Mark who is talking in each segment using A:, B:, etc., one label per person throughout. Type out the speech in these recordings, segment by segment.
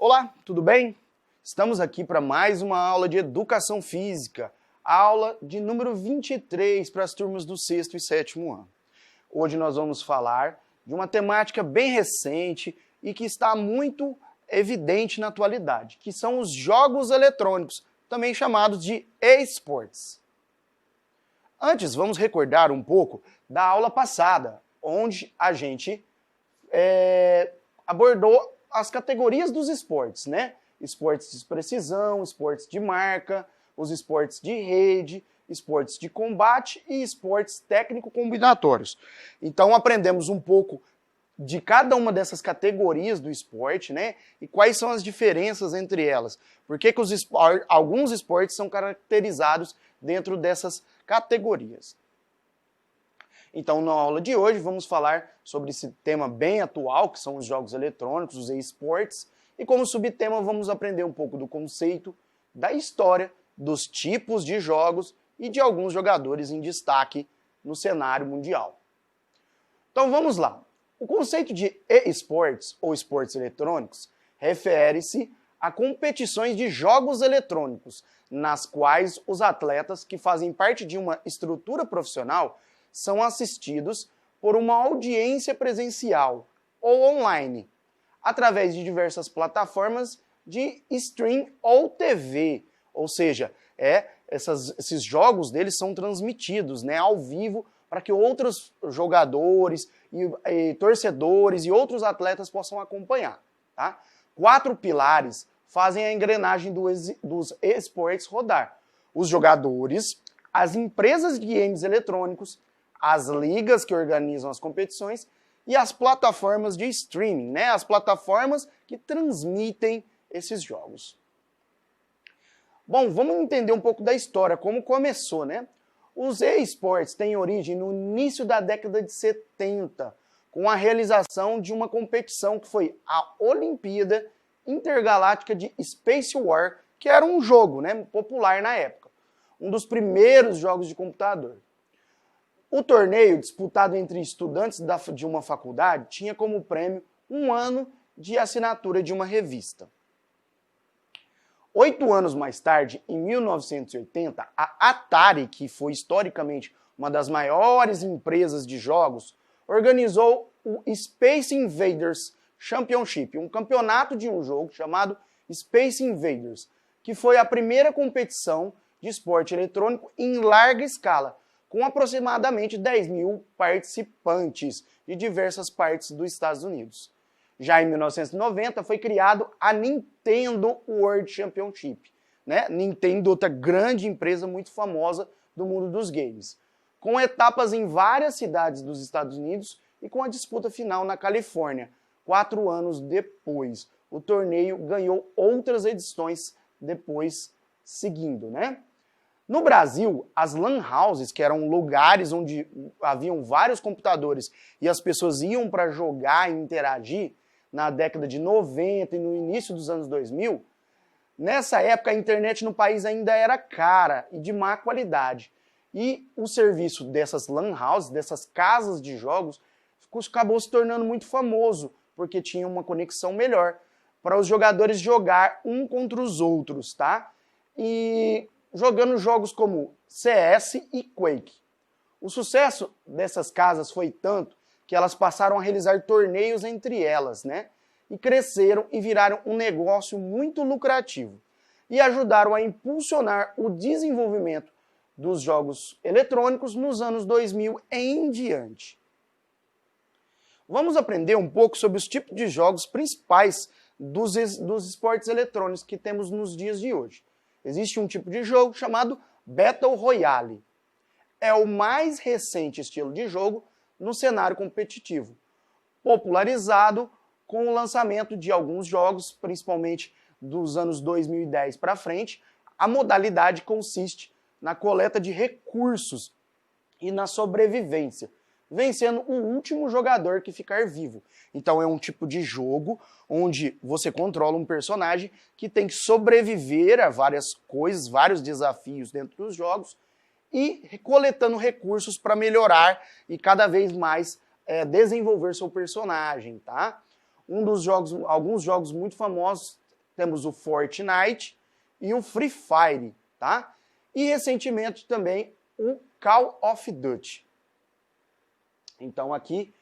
A: Olá, tudo bem? Estamos aqui para mais uma aula de Educação Física, aula de número 23 para as turmas do 6º e 7º ano. Hoje nós vamos falar de uma temática bem recente e que está muito evidente na atualidade, que são os jogos eletrônicos, também chamados de eSports. Antes, vamos recordar um pouco da aula passada, onde a gente abordou as categorias dos esportes, né? Esportes de precisão, esportes de marca, os esportes de rede, esportes de combate e esportes técnico-combinatórios. Então aprendemos um pouco de cada uma dessas categorias do esporte, né? E quais são as diferenças entre elas. Por que alguns esportes são caracterizados dentro dessas categorias. Então, na aula de hoje, vamos falar sobre esse tema bem atual, que são os jogos eletrônicos, os eSports, e como subtema vamos aprender um pouco do conceito, da história, dos tipos de jogos e de alguns jogadores em destaque no cenário mundial. Então, vamos lá. O conceito de eSports, ou esportes eletrônicos, refere-se a competições de jogos eletrônicos, nas quais os atletas que fazem parte de uma estrutura profissional são assistidos por uma audiência presencial ou online, através de diversas plataformas de stream ou TV. Ou seja, esses jogos deles são transmitidos, né, ao vivo para que outros jogadores e torcedores e outros atletas possam acompanhar. Tá? 4 pilares fazem a engrenagem dos esportes rodar. Os jogadores, as empresas de games eletrônicos, as ligas que organizam as competições e as plataformas de streaming, né? As plataformas que transmitem esses jogos. Bom, vamos entender um pouco da história, como começou, né? Os eSports têm origem no início da década de 70, com a realização de uma competição que foi a Olimpíada Intergaláctica de Space War, que era um jogo, né, popular na época, um dos primeiros jogos de computador. O torneio, disputado entre estudantes de uma faculdade, tinha como prêmio 1 ano de assinatura de uma revista. 8 anos mais tarde, em 1980, a Atari, que foi historicamente uma das maiores empresas de jogos, organizou o Space Invaders Championship, um campeonato de um jogo chamado Space Invaders, que foi a primeira competição de esporte eletrônico em larga escala, com aproximadamente 10.000 participantes de diversas partes dos Estados Unidos. Já em 1990 foi criado a Nintendo World Championship, né? Nintendo, outra grande empresa muito famosa do mundo dos games, com etapas em várias cidades dos Estados Unidos e com a disputa final na Califórnia. 4 anos depois, o torneio ganhou outras edições depois seguindo, né? No Brasil, as LAN houses, que eram lugares onde haviam vários computadores e as pessoas iam para jogar e interagir, na década de 90 e no início dos anos 2000, nessa época a internet no país ainda era cara e de má qualidade. E o serviço dessas LAN houses, dessas casas de jogos, acabou se tornando muito famoso, porque tinha uma conexão melhor para os jogadores jogar um contra os outros, tá? E jogando jogos como CS e Quake. O sucesso dessas casas foi tanto que elas passaram a realizar torneios entre elas, né? E cresceram e viraram um negócio muito lucrativo. E ajudaram a impulsionar o desenvolvimento dos jogos eletrônicos nos anos 2000 em diante. Vamos aprender um pouco sobre os tipos de jogos principais dos esportes eletrônicos que temos nos dias de hoje. Existe um tipo de jogo chamado Battle Royale. É o mais recente estilo de jogo no cenário competitivo, popularizado com o lançamento de alguns jogos, principalmente dos anos 2010 para frente. A modalidade consiste na coleta de recursos e na sobrevivência, vencendo o último jogador que ficar vivo. Então é um tipo de jogo onde você controla um personagem que tem que sobreviver a várias coisas, vários desafios dentro dos jogos e coletando recursos para melhorar e cada vez mais desenvolver seu personagem, tá? Alguns jogos muito famosos temos o Fortnite e o Free Fire, tá? E recentemente também o Call of Duty. Então aqui,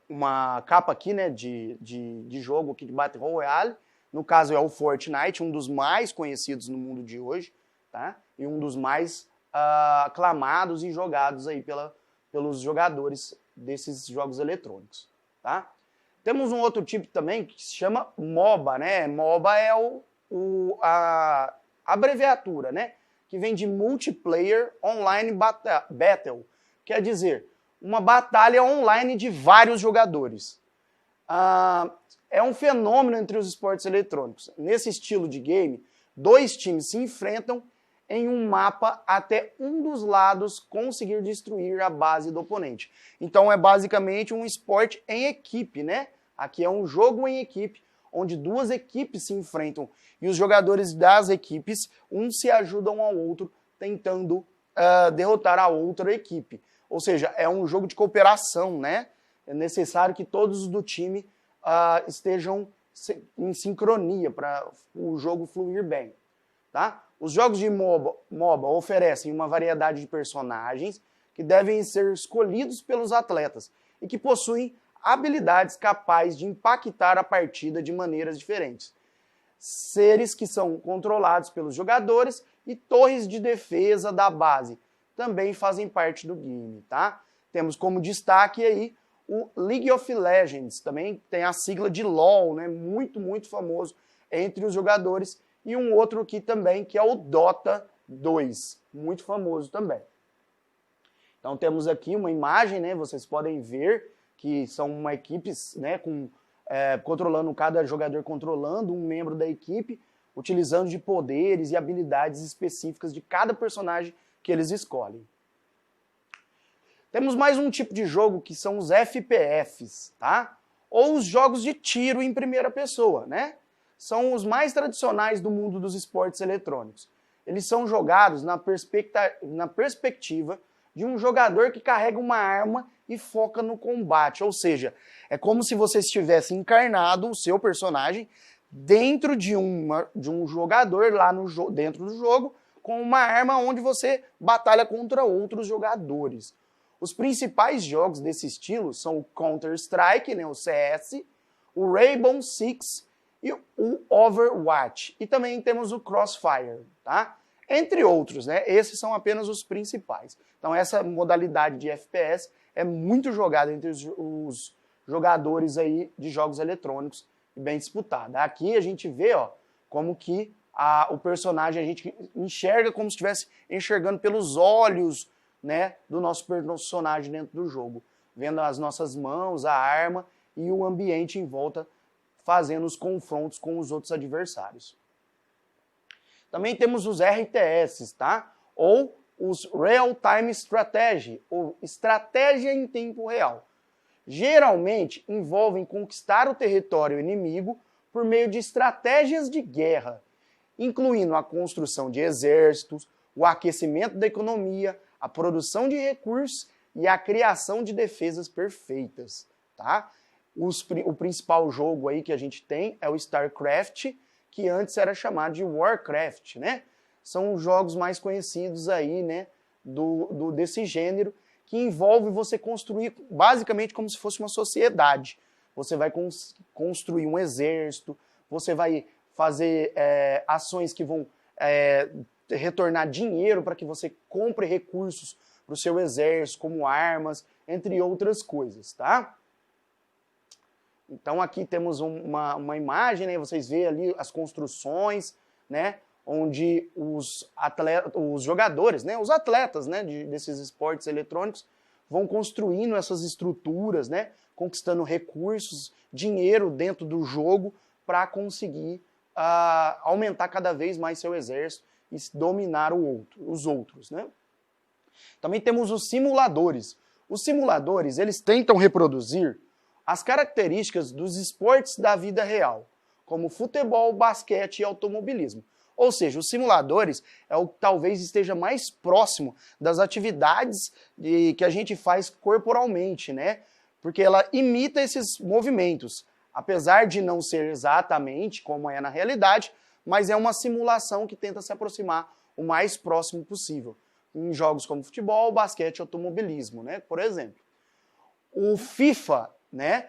A: uma capa aqui, né, de jogo aqui de Battle Royale. No caso é o Fortnite, um dos mais conhecidos no mundo de hoje, tá? E um dos mais aclamados e jogados aí pelos jogadores desses jogos eletrônicos, tá? Temos um outro tipo também que se chama MOBA, né? MOBA é a abreviatura, né? Que vem de Multiplayer Online Battle, quer dizer, uma batalha online de vários jogadores. É um fenômeno entre os esportes eletrônicos. Nesse estilo de game, 2 times se enfrentam em um mapa até um dos lados conseguir destruir a base do oponente. Então é basicamente um esporte em equipe, né? Aqui é um jogo em equipe, onde 2 equipes se enfrentam e os jogadores das equipes, uns se ajudam ao outro, tentando derrotar a outra equipe. Ou seja, é um jogo de cooperação, né? É necessário que todos do time estejam em sincronia para o jogo fluir bem, tá? Os jogos de MOBA oferecem uma variedade de personagens que devem ser escolhidos pelos atletas e que possuem habilidades capazes de impactar a partida de maneiras diferentes. Seres que são controlados pelos jogadores e torres de defesa da base também fazem parte do game, tá? Temos como destaque aí o League of Legends, também tem a sigla de LoL, né? Muito, muito famoso entre os jogadores. E um outro aqui também, que é o Dota 2, muito famoso também. Então temos aqui uma imagem, né? Vocês podem ver que são uma equipe, né? Controlando, cada jogador controlando um membro da equipe, utilizando de poderes e habilidades específicas de cada personagem que eles escolhem. Temos mais um tipo de jogo que são os FPFs, tá? Ou os jogos de tiro em primeira pessoa, né? São os mais tradicionais do mundo dos esportes eletrônicos. Eles são jogados na perspectiva de um jogador que carrega uma arma e foca no combate. Ou seja, é como se você estivesse encarnado, o seu personagem, dentro de um jogador lá dentro do jogo, com uma arma onde você batalha contra outros jogadores. Os principais jogos desse estilo são o Counter-Strike, né, o CS, o Rainbow Six e o Overwatch. E também temos o Crossfire, tá? Entre outros, né? Esses são apenas os principais. Então essa modalidade de FPS é muito jogada entre os jogadores aí de jogos eletrônicos e bem disputada. Aqui a gente vê, ó, como que o personagem a gente enxerga como se estivesse enxergando pelos olhos, né, do nosso personagem dentro do jogo, vendo as nossas mãos, a arma e o ambiente em volta, fazendo os confrontos com os outros adversários. Também temos os RTS, tá? Ou os Real Time Strategy, ou estratégia em tempo real. Geralmente envolvem conquistar o território inimigo por meio de estratégias de guerra, incluindo a construção de exércitos, o aquecimento da economia, a produção de recursos e a criação de defesas perfeitas, tá? O principal jogo aí que a gente tem é o StarCraft, que antes era chamado de Warcraft, né? São os jogos mais conhecidos aí, né, desse gênero, que envolve você construir basicamente como se fosse uma sociedade. Você vai construir um exército, você vai fazer ações que vão retornar dinheiro para que você compre recursos para o seu exército, como armas, entre outras coisas, tá? Então aqui temos uma imagem, né? Vocês veem ali as construções, né? Onde os jogadores, né? Os atletas, né? Desses esportes eletrônicos vão construindo essas estruturas, né? Conquistando recursos, dinheiro dentro do jogo para conseguir aumentar cada vez mais seu exército e dominar os outros, né? Também temos os simuladores. Os simuladores, eles tentam reproduzir as características dos esportes da vida real, como futebol, basquete e automobilismo. Ou seja, os simuladores é o que talvez esteja mais próximo das atividades que a gente faz corporalmente, né? Porque ela imita esses movimentos. apesar de não ser exatamente como é na realidade, mas é uma simulação que tenta se aproximar o mais próximo possível, em jogos como futebol, basquete e automobilismo, né, por exemplo. O FIFA, né,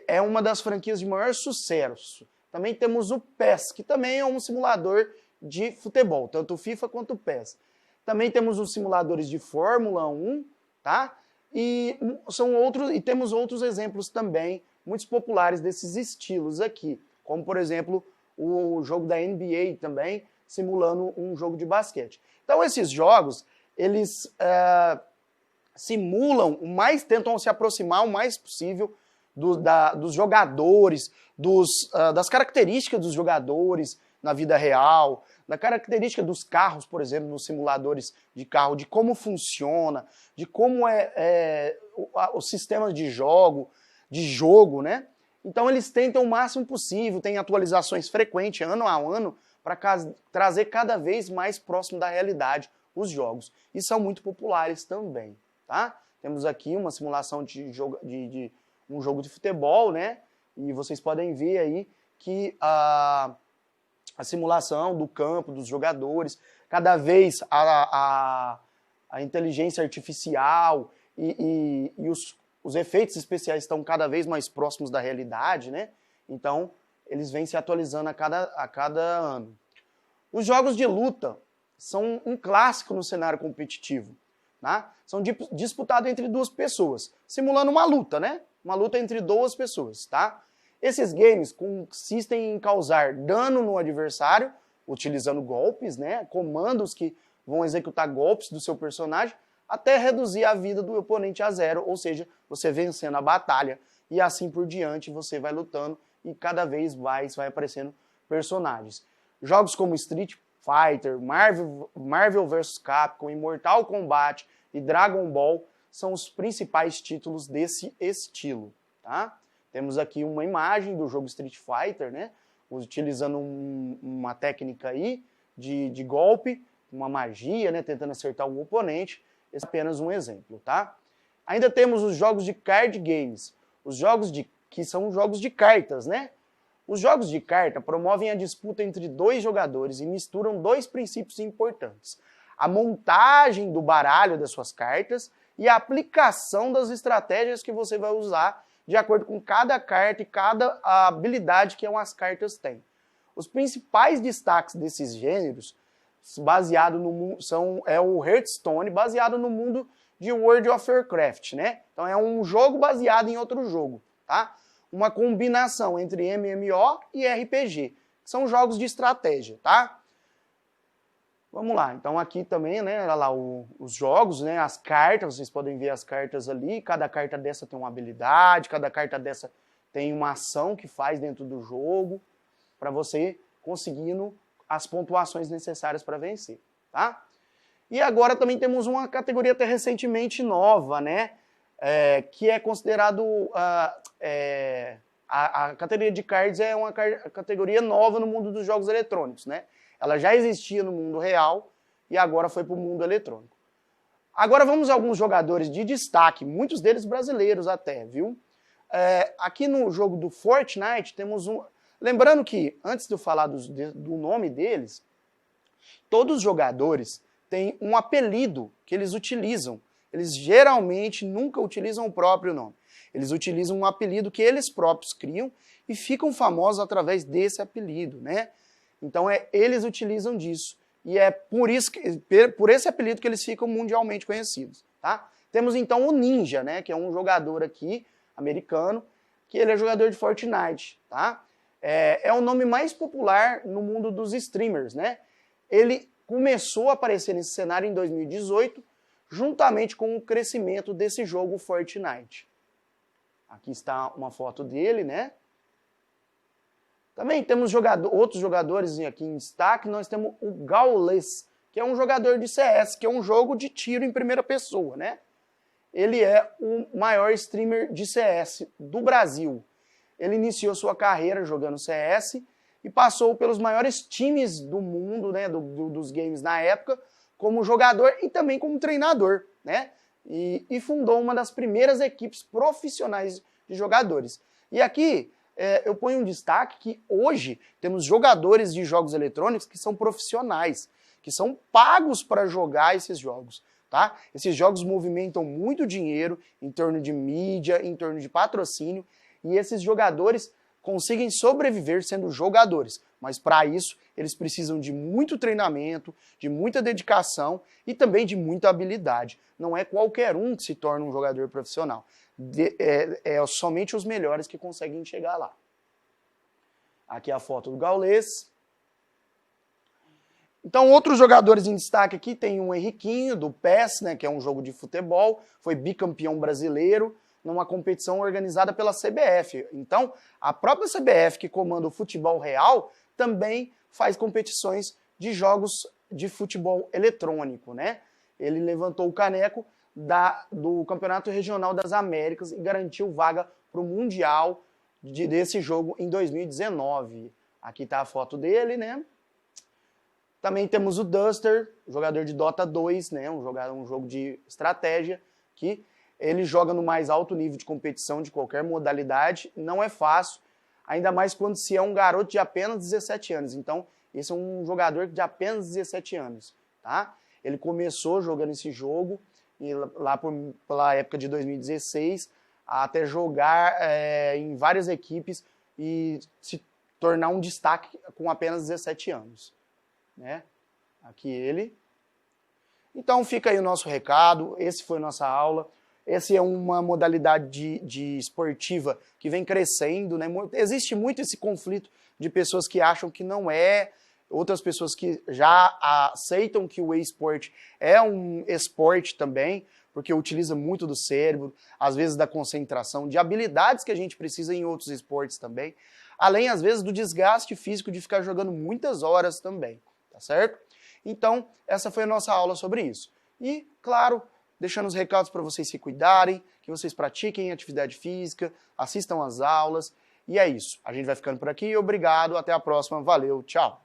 A: é uma das franquias de maior sucesso. Também temos o PES, que também é um simulador de futebol, tanto o FIFA quanto o PES. Também temos os simuladores de Fórmula 1, tá? E temos outros exemplos também, muito populares desses estilos aqui, como por exemplo o jogo da NBA também, simulando um jogo de basquete. Então esses jogos, eles simulam, tentam se aproximar o mais possível dos jogadores, das características dos jogadores na vida real, da característica dos carros, por exemplo, nos simuladores de carro, de como funciona, de como o sistema de jogo, né? Então eles tentam o máximo possível, tem atualizações frequentes, ano a ano, para trazer cada vez mais próximo da realidade os jogos. E são muito populares também, tá? Temos aqui uma simulação de um jogo de futebol, né? E vocês podem ver aí que a simulação do campo, dos jogadores, cada vez a inteligência artificial e os efeitos especiais estão cada vez mais próximos da realidade, né? Então, eles vêm se atualizando a cada ano. Os jogos de luta são um clássico no cenário competitivo, tá? São disputados entre duas pessoas, simulando uma luta, né? Uma luta entre duas pessoas, tá? Esses games consistem em causar dano no adversário, utilizando golpes, né? Comandos que vão executar golpes do seu personagem, até reduzir a vida do oponente a zero, ou seja, você vencendo a batalha, e assim por diante você vai lutando e cada vez mais vai aparecendo personagens. Jogos como Street Fighter, Marvel vs Capcom, Mortal Kombat e Dragon Ball são os principais títulos desse estilo, tá? Temos aqui uma imagem do jogo Street Fighter, né? Utilizando uma técnica aí de golpe, uma magia, né? Tentando acertar o oponente. Esse é apenas um exemplo, tá? Ainda temos os jogos de card games, que são jogos de cartas, né? Os jogos de carta promovem a disputa entre dois jogadores e misturam dois princípios importantes: a montagem do baralho das suas cartas e a aplicação das estratégias que você vai usar de acordo com cada carta e cada habilidade que as cartas têm. Os principais destaques desses gêneros é o Hearthstone, baseado no mundo de World of Warcraft, né? Então é um jogo baseado em outro jogo, tá? Uma combinação entre MMO e RPG, que são jogos de estratégia, tá? Vamos lá, então aqui também, né, olha lá os jogos, né, as cartas, vocês podem ver as cartas ali, cada carta dessa tem uma habilidade, cada carta dessa tem uma ação que faz dentro do jogo, para você conseguindo as pontuações necessárias para vencer, tá? E agora também temos uma categoria até recentemente nova, né, que é considerado, a categoria de cards é uma categoria nova no mundo dos jogos eletrônicos, né? Ela já existia no mundo real e agora foi para o mundo eletrônico. Agora vamos a alguns jogadores de destaque, muitos deles brasileiros até, viu? Aqui no jogo do Fortnite temos um... Lembrando que, antes de eu falar do nome deles, todos os jogadores têm um apelido que eles utilizam. Eles geralmente nunca utilizam o próprio nome. Eles utilizam um apelido que eles próprios criam e ficam famosos através desse apelido, né? Então eles utilizam disso. E é por esse apelido que eles ficam mundialmente conhecidos, tá? Temos então o Ninja, né? Que é um jogador aqui, americano, que ele é jogador de Fortnite, tá? É o nome mais popular no mundo dos streamers, né? Ele começou a aparecer nesse cenário em 2018, juntamente com o crescimento desse jogo Fortnite. Aqui está uma foto dele, né? Também temos outros jogadores aqui em destaque. Nós temos o Gaules, que é um jogador de CS, que é um jogo de tiro em primeira pessoa, né? Ele é o maior streamer de CS do Brasil. Ele iniciou sua carreira jogando CS e passou pelos maiores times do mundo, né, dos games na época, como jogador e também como treinador, né? E fundou uma das primeiras equipes profissionais de jogadores. E aqui eu ponho um destaque que hoje temos jogadores de jogos eletrônicos que são profissionais, que são pagos para jogar esses jogos. Tá? Esses jogos movimentam muito dinheiro em torno de mídia, em torno de patrocínio, e esses jogadores conseguem sobreviver sendo jogadores. Mas para isso, eles precisam de muito treinamento, de muita dedicação e também de muita habilidade. Não é qualquer um que se torna um jogador profissional. É somente os melhores que conseguem chegar lá. Aqui é a foto do Gaules. Então, outros jogadores em destaque aqui tem o Henriquinho, do PES, né, que é um jogo de futebol, foi bicampeão brasileiro numa competição organizada pela CBF. Então, a própria CBF, que comanda o futebol real, também faz competições de jogos de futebol eletrônico, né? Ele levantou o caneco do Campeonato Regional das Américas e garantiu vaga para o Mundial desse jogo em 2019. Aqui está a foto dele, né? Também temos o Duster, jogador de Dota 2, né? Um jogo de estratégia, que ele joga no mais alto nível de competição de qualquer modalidade. Não é fácil, ainda mais quando se é um garoto de apenas 17 anos. Então, esse é um jogador de apenas 17 anos, tá? Ele começou jogando esse jogo e lá pela época de 2016, até jogar em várias equipes e se tornar um destaque com apenas 17 anos. Né? Aqui ele. Então fica aí o nosso recado, esse foi nossa aula. Essa é uma modalidade de esportiva que vem crescendo, né? Existe muito esse conflito de pessoas que acham que não é, outras pessoas que já aceitam que o e-sport é um esporte também, porque utiliza muito do cérebro, às vezes da concentração, de habilidades que a gente precisa em outros esportes também, além às vezes do desgaste físico de ficar jogando muitas horas também. Tá certo? Então, essa foi a nossa aula sobre isso. E, claro, deixando os recados para vocês se cuidarem, que vocês pratiquem atividade física, assistam às aulas. E é isso. A gente vai ficando por aqui. Obrigado. Até a próxima. Valeu. Tchau.